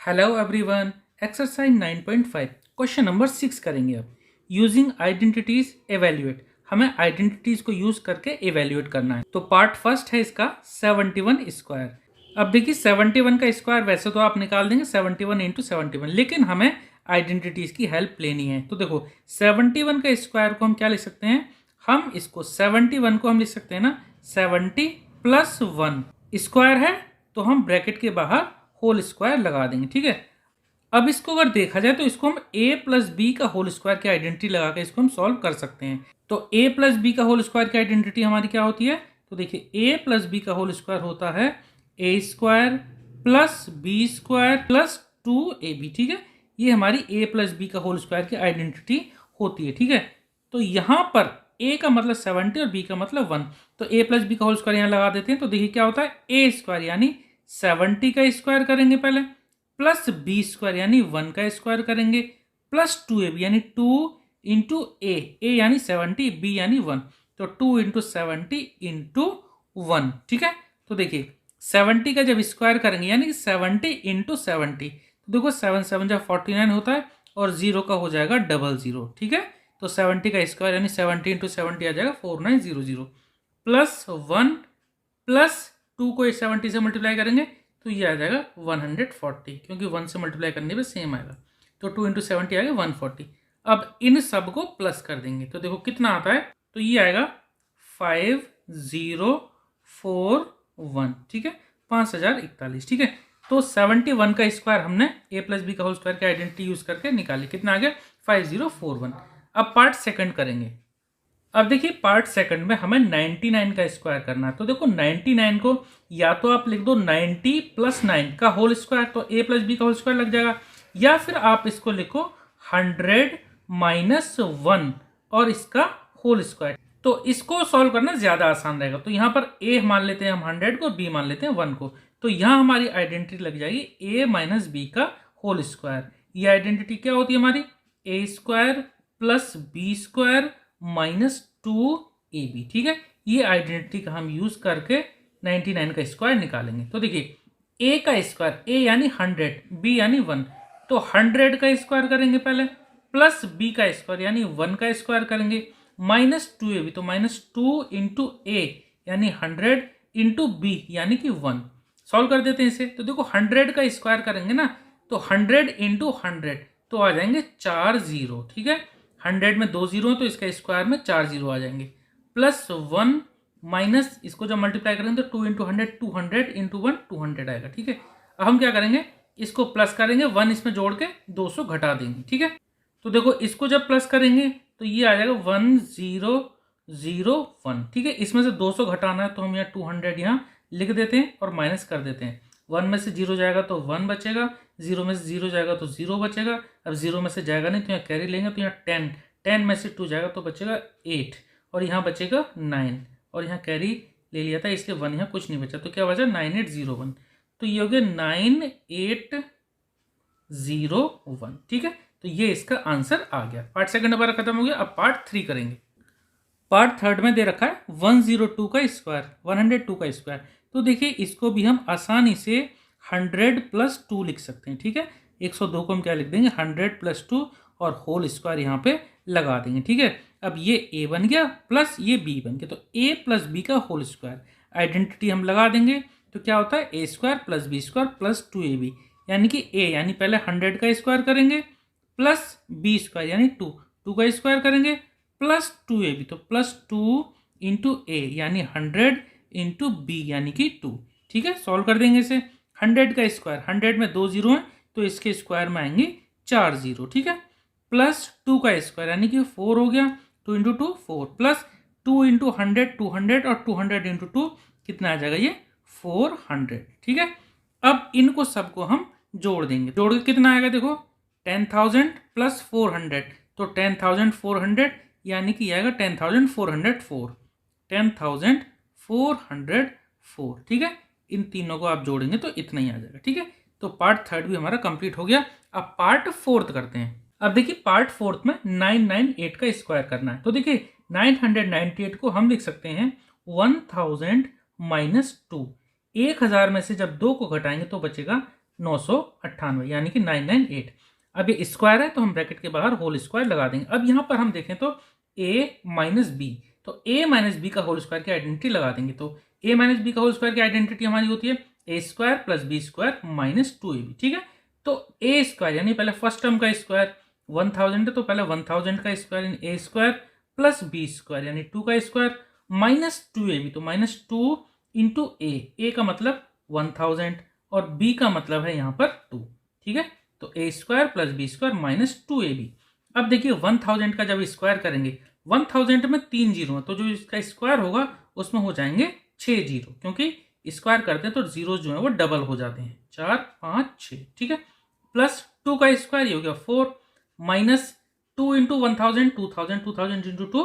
Hello everyone. Exercise 9.5 question number 6 करेंगे अब। Using identities evaluate, हमें आइडेंटिटीज को यूज करके एवेल्युएट करना है। तो पार्ट फर्स्ट है इसका 71 स्क्वायर। अब देखिए 71 का स्क्वायर वैसे तो आप निकाल देंगे 71 इंटू 71, लेकिन हमें आइडेंटिटीज की हेल्प लेनी है। तो देखो 71 का स्क्वायर को हम क्या लिख सकते हैं, हम इसको 71 को हम लिख सकते हैं ना 70 प्लस 1 स्क्वायर है, तो हम ब्रैकेट के बाहर होल स्क्वायर लगा देंगे। ठीक है, अब इसको अगर देखा जाए तो इसको हम a प्लस बी का होल स्क्वायर की आइडेंटिटी लगा के इसको हम सॉल्व कर सकते हैं। तो a प्लस बी का होल स्क्वायर की आइडेंटिटी हमारी क्या होती है, तो देखिए a प्लस बी का होल स्क्वायर होता है a square plus B square plus 2ab। ठीक है, ये हमारी a प्लस बी का होल स्क्वायर की आइडेंटिटी होती है। ठीक है, तो यहाँ पर a का मतलब 70 और b का मतलब 1, तो a प्लस बी का होल स्क्वायर यहाँ लगा देते हैं। तो देखिए क्या होता है, a स्क्वायर यानी 70 का स्क्वायर करेंगे पहले, प्लस बी स्क्वायर यानी 1 का स्क्वायर करेंगे, प्लस 2ab यानी 2 इंटू ए यानी 70, बी यानी 1, तो 2 इंटू 70 इंटू 1। ठीक है, तो देखिए 70 का जब स्क्वायर करेंगे यानी 70 इंटू 70, तो देखो 7 7 जब 49 होता है और 0 का हो जाएगा 00। ठीक है, तो 70 का स्क्वायर यानी 70 इंटू 70 आ जाएगा 4900, प्लस 1 प्लस 2 को 70 से मल्टीप्लाई करेंगे तो ये आ जाएगा 140, क्योंकि 1 से मल्टीप्लाई करने पे सेम आएगा। तो 2 इंटू 70 आएगा 140। अब इन सब को प्लस कर देंगे तो देखो कितना आता है, तो ये आएगा 5041। ठीक है, 5041। ठीक है, तो 71 का स्क्वायर हमने a प्लस बी का होल स्क्वायर की आइडेंटिटी यूज करके निकाली, कितना आ गया 5041। अब पार्ट सेकंड करेंगे। अब देखिए पार्ट सेकंड में हमें 99 का स्क्वायर करना है। तो देखो 99 को या तो आप लिख दो 90 प्लस 9 का होल स्क्वायर, तो a प्लस बी का होल स्क्वायर लग जाएगा, या फिर आप इसको लिखो 100 माइनस 1 और इसका होल स्क्वायर। तो इसको सॉल्व करना ज्यादा आसान रहेगा। तो यहाँ पर a मान लेते हैं हम 100 को, b मान लेते हैं 1 को, तो यहाँ हमारी आइडेंटिटी लग जाएगी a माइनस बी का होल स्क्वायर। ये आइडेंटिटी क्या होती है हमारी, a square plus B square minus 2ab। ठीक है, ये आइडेंटिटी का हम यूज करके 99 का स्क्वायर निकालेंगे। तो देखिए a का स्क्वायर, a यानी 100, b यानी 1, तो 100 का स्क्वायर करेंगे पहले, प्लस b का स्क्वायर यानी 1 का स्क्वायर करेंगे, माइनस 2ab, तो माइनस 2 इंटू ए यानी 100 इंटू बी यानी कि 1। सॉल्व कर देते हैं इसे। तो देखो 100 का स्क्वायर करेंगे ना, तो 100 इंटू 100 तो आ जाएंगे 4 0। ठीक है, 100 में 2 जीरो है तो इसका स्क्वायर में 4 जीरो आ जाएंगे, प्लस 1 माइनस इसको जब मल्टीप्लाई करेंगे तो 2 इंटू 100 200 इंटू 1 200 आएगा। ठीक है, अब हम क्या करेंगे, इसको प्लस करेंगे, 1 इसमें जोड़ के 200 घटा देंगे। ठीक है, तो देखो इसको जब प्लस करेंगे तो ये आ जाएगा 1001। ठीक है, इसमें से 200 घटाना है तो हम यहाँ 200 यहाँ लिख देते हैं और माइनस कर देते हैं। 1 में से 0 जाएगा तो 1 बचेगा, 0 में से 0 जाएगा तो 0 बचेगा। अब 0 में से जाएगा नहीं तो यहाँ कैरी लेंगे, तो यहाँ 10 में से 2 जाएगा तो बचेगा 8 और यहाँ बचेगा 9, और यहाँ कैरी ले लिया था इसलिए 1 यहाँ कुछ नहीं बचा, तो क्या बचा 9801। तो ये हो गया 9801। ठीक है, तो ये इसका आंसर आ गया। पार्ट सेकंड हमारा खत्म हो गया। अब पार्ट 3 करेंगे। पार्ट थर्ड में दे रखा है 102 का स्क्वायर, 102 का स्क्वायर। तो देखिए इसको भी हम आसानी से 100 प्लस 2 लिख सकते हैं। ठीक है, 102 को हम क्या लिख देंगे 100 प्लस 2 और होल स्क्वायर यहाँ पे लगा देंगे। ठीक है, अब ये a बन गया प्लस ये b बन गया, तो a प्लस बी का होल स्क्वायर आइडेंटिटी हम लगा देंगे। तो क्या होता है a square plus B square plus 2ab, यानी कि a यानी पहले 100 का स्क्वायर करेंगे, प्लस बी स्क्वायर यानी 2 का स्क्वायर करेंगे, प्लस 2ab, तो प्लस 2 इंटू ए यानी 100 इंटू बी यानी कि 2। ठीक है, सॉल्व कर देंगे इसे। 100 का स्क्वायर, 100 में 2 जीरो हैं तो इसके स्क्वायर में आएंगे 4 जीरो। ठीक है, प्लस 2 का स्क्वायर यानी कि 4 हो गया, 2 इंटू 2 4, प्लस 2 इंटू 100 200 और 200 इंटू 2 कितना आ जाएगा ये 400। ठीक है, अब इनको सबको हम जोड़ देंगे, जोड़ के कितना आएगा देखो 10,000 प्लस 400, तो 10,400 यानी कि आएगा 10,404, 10,404। ठीक है, इन तीनों को आप जोड़ेंगे तो इतना ही आ जाएगा। ठीक है, तो पार्ट थर्ड भी हमारा कंप्लीट हो गया। अब पार्ट फोर्थ करते हैं। अब देखिए पार्ट फोर्थ में 998 का स्क्वायर करना है। तो देखिए 998 को हम लिख सकते हैं 1000 माइनस 2। 1000 में से जब 2 को घटाएंगे तो बचेगा 998 यानी कि 998। अब ये स्क्वायर है तो हम ब्रैकेट के बाहर होल स्क्वायर लगा देंगे। अब यहाँ पर हम देखें तो a माइनस बी, तो a माइनस बी का होल स्क्वायर की आइडेंटिटी लगा देंगे। तो a माइनस बी का होल स्क्वायर की आइडेंटिटी हमारी होती है A square plus B square minus 2ab। ठीक है, तो ए स्क्वायर यानी पहले फर्स्ट टर्म का स्क्वायर 1000 है, तो पहले 1000 का स्क्वायर यानी ए स्क्वायर प्लस बी स्क्वायर यानी 2 का स्क्वायर माइनस 2ab, तो माइनस 2 इंटू ए का मतलब 1000 और b का मतलब है यहाँ पर 2। ठीक है, तो A square plus B square minus 2ab। अब देखिए 1000 का जब स्क्वायर करेंगे, 1000 में 3 जीरो है, तो जो इसका स्क्वायर होगा उसमें हो जाएंगे 6 जीरो, क्योंकि स्क्वायर करते हैं तो जीरो जो है वो डबल हो जाते हैं, 4 5 6। ठीक है, प्लस 2 का स्क्वायर ये हो गया 4 माइनस 2 इंटू 1000 2000 2000 इंटू 2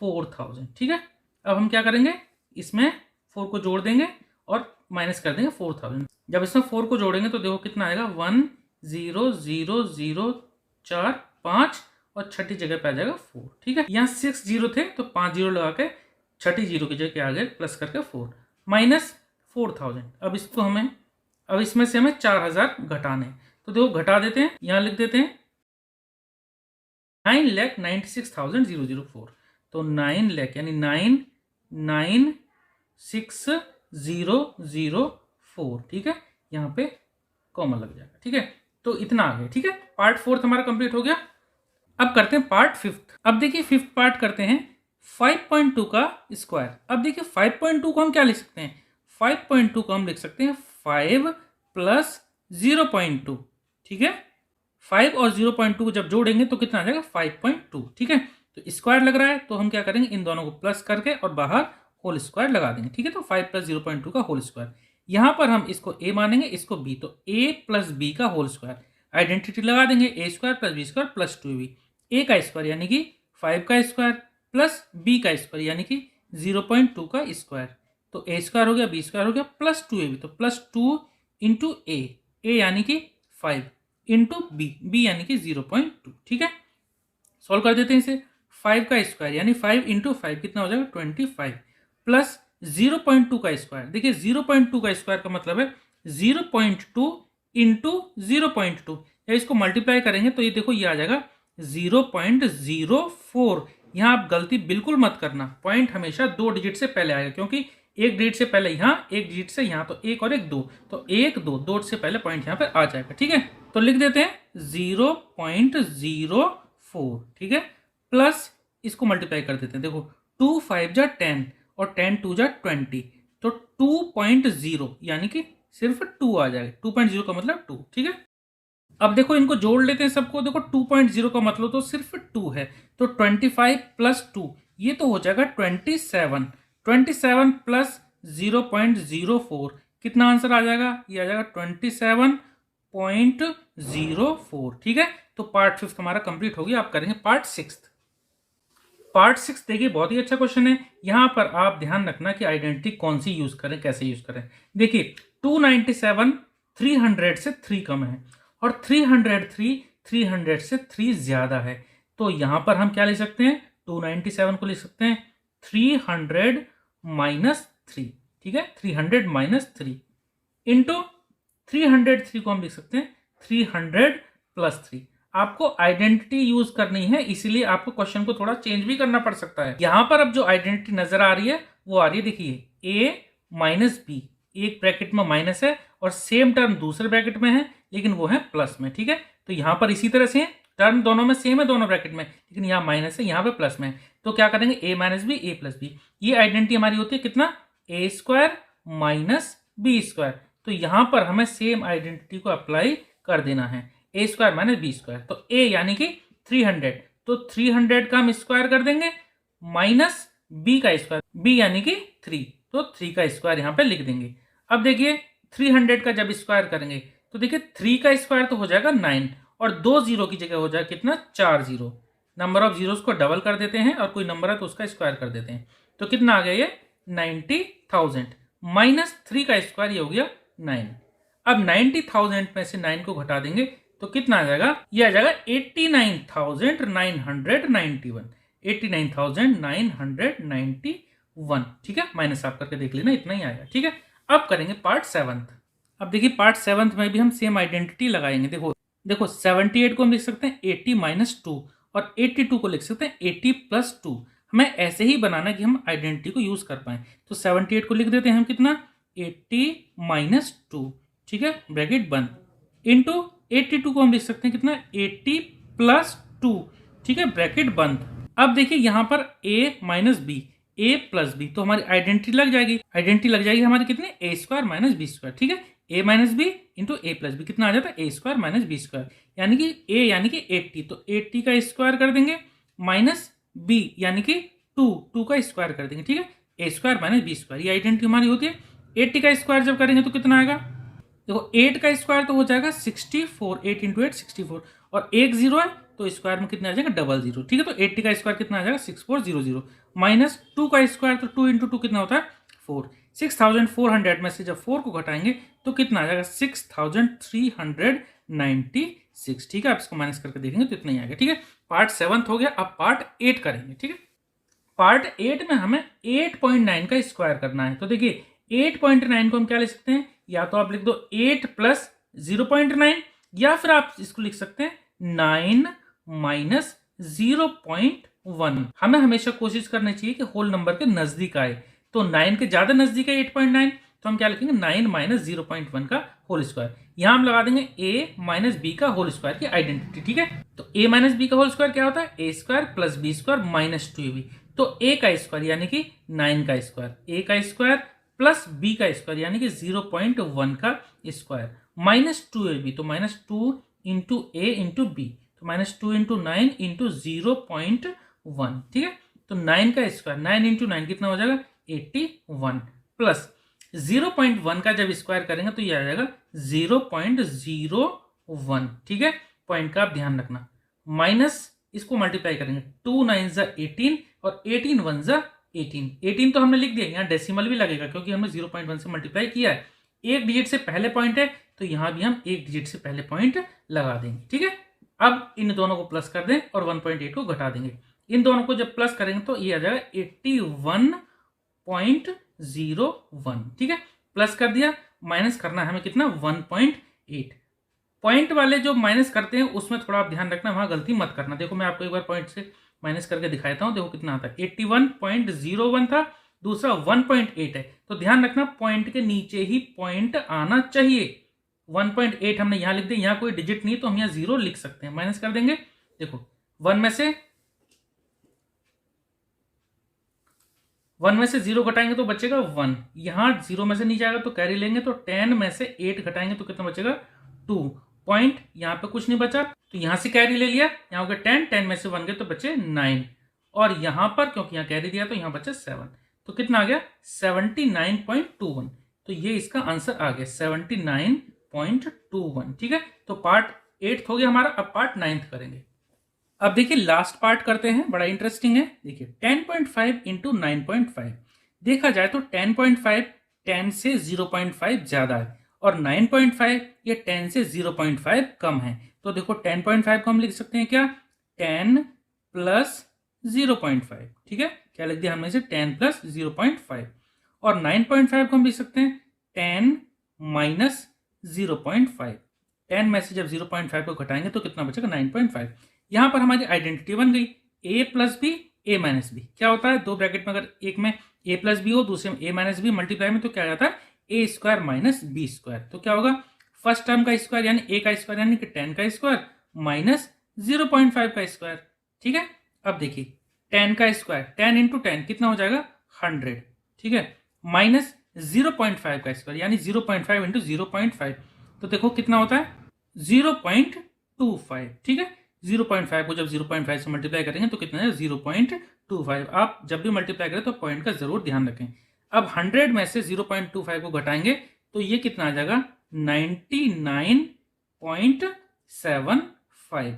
4000। ठीक है, अब हम क्या करेंगे, इसमें 4 को जोड़ देंगे और माइनस कर देंगे 4000। जब इसमें 4 को जोड़ेंगे तो देखो कितना आएगा 1 0 0 0 4 5 और छठी जगह पे आ जाएगा 4। ठीक है, यहाँ 6 जीरो थे तो 5 जीरो लगा के छठी जीरो की जगह आ गए प्लस करके 4 माइनस 4000। अब इसको हमें, अब इसमें से हमें 4000 घटाने हैं, तो देखो घटा देते हैं, यहाँ लिख देते हैं 9,96,004। तो 9 लाख यानी 9,96,004। ठीक है, यहाँ पे कॉमा लग जाएगा। ठीक है, तो इतना आ गया। ठीक है, पार्ट 4 हमारा कंप्लीट हो गया। अब करते हैं पार्ट 5। अब देखिए 5th पार्ट करते हैं 5.2 का स्क्वायर। अब देखिए 5.2 को हम क्या लिख सकते हैं, 5.2 को हम लिख सकते हैं 5 प्लस 0.2। ठीक है, 5 और 0.2 को जब जोड़ेंगे तो कितना आ जाएगा 5.2। ठीक है, तो स्क्वायर लग रहा है तो हम क्या करेंगे, इन दोनों को प्लस करके और बाहर होल स्क्वायर लगा देंगे। ठीक है, तो 5 प्लस 0.2 का होल स्क्वायर, यहां पर हम इसको a मानेंगे, इसको b, तो a प्लस बी का होल स्क्वायर, आइडेंटिटी लगा देंगे A square plus B square plus 2ab। a का स्क्वायर यानी कि 5 का स्क्वायर प्लस b का स्क्वायर यानी कि 0.2 का स्क्वायर, तो a स्क्वायर हो गया b स्क्वायर हो गया प्लस 2ab, तो प्लस 2 इंटू a यानी कि 5 इंटू बी यानी कि 0.2। ठीक है, सॉल्व कर देते हैं इसे। 5 का स्क्वायर यानी 5 इंटू 5 कितना हो जाएगा 25 प्लस 0.2 का स्क्वायर, देखिए 0.2 का स्क्वायर का मतलब है 0.2 इंटू 0.2, या इसको मल्टीप्लाई करेंगे तो ये देखो ये आ जाएगा 0.04। यहाँ आप गलती बिल्कुल मत करना, पॉइंट हमेशा 2 डिजिट से पहले आएगा, क्योंकि 1 डिजिट से पहले यहाँ, 1 डिजिट से यहाँ, तो 1 और 1 2, तो 1 2 2 से पहले पॉइंट यहाँ पे आ जाएगा। ठीक है, तो लिख देते हैं 0.04। ठीक है, प्लस इसको मल्टीप्लाई कर देते हैं, देखो 2 5 जा 10 और 10 2 जा 20, तो 2.0 यानी कि सिर्फ 2 आ जाएगा, 2.0 का मतलब 2। ठीक है, अब देखो इनको जोड़ लेते हैं सबको, देखो 2.0 का मतलब तो सिर्फ 2 है, तो 25 प्लस 2 ये तो हो जाएगा 27। 27 प्लस 0.04 कितना आंसर आ जाएगा, ये आ जाएगा 27.04। ठीक है, तो पार्ट 5 हमारा कंप्लीट हो गया। आप करेंगे पार्ट 6। पार्ट 6 देखिए बहुत ही अच्छा क्वेश्चन है। यहां पर आप ध्यान रखना कि आइडेंटिटी कौन सी यूज करें, कैसे यूज करें। देखिए 297 300 से 3 कम है और 303 300 से 3 ज्यादा है, तो यहां पर हम क्या ले सकते हैं, 297 को ले सकते हैं 300 माइनस 3। ठीक है, 300 माइनस 3 इंटू 303 को हम लिख सकते हैं 300 प्लस 3। आपको आइडेंटिटी यूज करनी है, इसीलिए आपको क्वेश्चन को थोड़ा चेंज भी करना पड़ सकता है। यहां पर अब जो आइडेंटिटी नजर आ रही है वो आ रही है, देखिए a माइनस बी, एक ब्रैकेट में माइनस है और सेम टर्म दूसरे ब्रैकेट में है लेकिन वो है प्लस में। ठीक है, तो यहां पर इसी तरह से टर्म दोनों में सेम है, दोनों ब्रैकेट में, लेकिन यहाँ माइनस है यहाँ पे प्लस में है, तो क्या करेंगे a minus B a plus B. ये आइडेंटिटी हमारी होती है कितना, a square minus B square, तो यहां पर हमें सेम आइडेंटिटी को अप्लाई कर देना है, a square minus B square, तो a यानी कि 300, तो 300 का हम स्क्वायर कर देंगे माइनस b का स्क्वायर, b यानी कि 3, तो 3 का स्क्वायर यहाँ पे लिख देंगे। अब देखिए 300 का जब स्क्वायर करेंगे तो देखिए 3 का स्क्वायर तो हो जाएगा 9 और 2 जीरो की जगह हो जाएगा कितना, 4 जीरो। नंबर ऑफ जीरोस को डबल कर देते हैं और कोई नंबर है तो उसका स्क्वायर कर देते हैं, तो कितना आ गया ये 90,000 माइनस 3 का स्क्वायर ये हो गया 9। अब 90,000 में से 9 को घटा देंगे तो कितना आ जाएगा, ये आ जाएगा 89,991, 89,991। ठीक है, माइनस आप करके देख लेना, इतना ही आएगा। ठीक है, अब करेंगे पार्ट 7। अब देखिए पार्ट 7 में भी हम सेम आइडेंटिटी लगाएंगे। देखो देखो 78 को हम लिख सकते हैं 80 माइनस 2 और 82 को लिख सकते हैं 80 प्लस 2। हमें ऐसे ही बनाना है कि हम आइडेंटिटी को यूज कर पाए। तो 78 को लिख देते हैं हम कितना 80 माइनस 2, ठीक है, ब्रैकेट बंद, इंटू 82 को हम लिख सकते हैं कितना 80 प्लस 2, ठीक है, ब्रैकेट बंद। अब देखिए यहाँ पर a minus B, a plus B, तो हमारी आइडेंटिटी लग जाएगी। आइडेंटिटी लग जाएगी हमारी कितने a square minus B square, ठीक है, a minus B into A plus B कितना आ जाता है a square minus B square, यानी कि a यानी कि 80, तो 80 का स्क्वायर कर देंगे माइनस b यानी कि 2 का स्क्वायर कर देंगे, ठीक है, a square minus B square, ये आइडेंटिटी हमारी होती है। 80 का स्क्वायर जब करेंगे तो कितना आएगा, देखो 8 का स्क्वायर तो हो जाएगा 64, 8 इंटू 8 64, और एक जीरो है तो स्क्वायर में कितना आ जाएगा 00, ठीक है, तो 80 का स्क्वायर कितना आ जाएगा 6400, माइनस 2 का स्क्वायर तो 2 इंटू 2 कितना होता है 4, 6400 में से जब 4 को घटाएंगे तो कितना आ जाएगा 6396, ठीक है, आप इसको माइनस करके देखेंगे तो इतना ही आएगा, ठीक है। पार्ट 7 हो गया। अब पार्ट 8 करेंगे, ठीक है। पार्ट 8 में हमें 8.9 का स्क्वायर करना है। तो देखिए 8.9 को हम क्या लिख सकते हैं, या तो आप लिख दो 8 प्लस 0.9, या फिर आप इसको लिख सकते हैं 9 माइनस 0.1। हमें हमेशा कोशिश करनी चाहिए कि होल नंबर के नजदीक आए, तो 9 के ज्यादा नजदीक है 8.9, तो हम क्या लिखेंगे 9 माइनस 0.1 का होल स्क्वायर। यहां हम लगा देंगे a माइनस बी का होल स्क्वायर की आइडेंटिटी, ठीक है। तो a माइनस बी का होल स्क्वायर क्या होता है a square plus B square minus 2ab, तो a का स्क्वायर यानी कि 9 का स्क्वायर, a का स्क्वायर प्लस b का स्क्वायर यानी कि 0.1 का स्क्वायर माइनस 2ab, तो minus 2 into a into b, तो माइनस 2 इंटू 9 इंटू 0.1, ठीक है। तो 9 का स्क्वायर 9 इंटू 9 कितना हो जाएगा 81 प्लस 0.1 का जब स्क्वायर करेंगे तो ये आ जाएगा 0.01, ठीक है, पॉइंट का आप ध्यान रखना, माइनस इसको मल्टीप्लाई करेंगे 2 9 जा 18 और 18 1 जा 18 तो हमने लिख दिया, यहाँ डेसिमल भी लगेगा क्योंकि हमने 0.1 से मल्टीप्लाई किया है। एक डिजिट से पहले पॉइंट है तो यहाँ भी हम एक डिजिट से पहले पॉइंट लगा देंगे, ठीक है। अब इन दोनों को प्लस कर दें और 1.8 को घटा देंगे। इन दोनों को जब प्लस करेंगे तो ये आ जाएगा 81.01, ठीक है, प्लस कर दिया, माइनस करना है हमें कितना 1.8। पॉइंट वाले जो माइनस करते हैं उसमें थोड़ा आप ध्यान रखना, वहां गलती मत करना। देखो मैं आपको एक बार पॉइंट से माइनस करके दिखाता हूं, देखो कितना आता है 81.01 था, दूसरा 1.8 है, तो ध्यान रखना पॉइंट के नीचे ही पॉइंट आना चाहिए। 1.8 हमने यहां लिख दिया, यहां कोई डिजिट नहीं तो हम यहां 0 लिख सकते हैं, माइनस कर देंगे। देखो 1 में से 0 घटाएंगे तो बचेगा 1, यहां 0 में से नहीं जाएगा तो कैरी लेंगे, तो 10 में से 8 घटाएंगे तो कितना बचेगा 2 पॉइंट, यहां पे कुछ नहीं बचा तो यहां से कैरी ले लिया, यहां हो गया 10, 10 में से 1 गए तो बचे 9, और यहां पर क्योंकि यहां कैरी दिया तो यहां बचे 7, तो कितना आ गया 79.21, तो ये इसका आंसर आ गया 79.21, ठीक है। तो पार्ट 8 हो गया हमारा। अब पार्ट 9 करेंगे। अब देखिए लास्ट पार्ट करते हैं, बड़ा इंटरेस्टिंग है। देखिए 10.5 इंटू 9.5, देखा जाए तो 10.5 10 से 0.5 ज्यादा है और 9.5 ये 10 से 0.5 कम है। तो देखो 10.5 को हम लिख सकते हैं क्या 10 प्लस 0.5, ठीक है, क्या लिख दिया हमने इसे 10 प्लस 0.5, और 9.5 को हम लिख सकते हैं 10 माइनस 0.5, 10 में से जब 0.5 को घटाएंगे तो कितना बचेगा 9.5। यहां पर हमारी आइडेंटिटी बन गई a plus B A minus B, क्या होता है दो ब्रैकेट में अगर एक में a प्लस बी हो दूसरे में a माइनस बी, मल्टीप्लाई में तो क्या जाता है a square minus B square, तो क्या होगा फर्स्ट टर्म का स्क्वायर यानी a का स्क्वायर यानी कि 10 का स्क्वायर माइनस 0.5 का स्क्वायर, ठीक है। अब देखिए 10 का स्क्वायर 10 इंटू 10 कितना हो जाएगा 100, ठीक है, माइनस 0.5 का स्क्वायर यानी 0.5 इंटू 0.5, तो देखो कितना होता है 0.25, ठीक है। 0.5 को जब 0.5 से मल्टीप्लाई करेंगे तो कितना है 0.25। आप जब भी मल्टीप्लाई करें तो पॉइंट का जरूर ध्यान रखें। अब 100 में से 0.25 को घटाएंगे तो ये कितना आ जाएगा 99.75,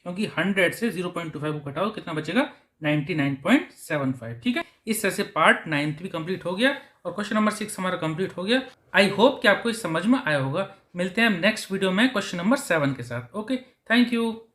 क्योंकि 100 से 0.25 को घटाओ कितना बचेगा 99.75, ठीक है। इस तरह से पार्ट 9 भी कंप्लीट हो गया और क्वेश्चन नंबर 6 हमारा कंप्लीट हो गया। आई होप कि आपको इस समझ में आया होगा। मिलते हैं नेक्स्ट वीडियो में क्वेश्चन नंबर 7 के साथ। Okay, thank you.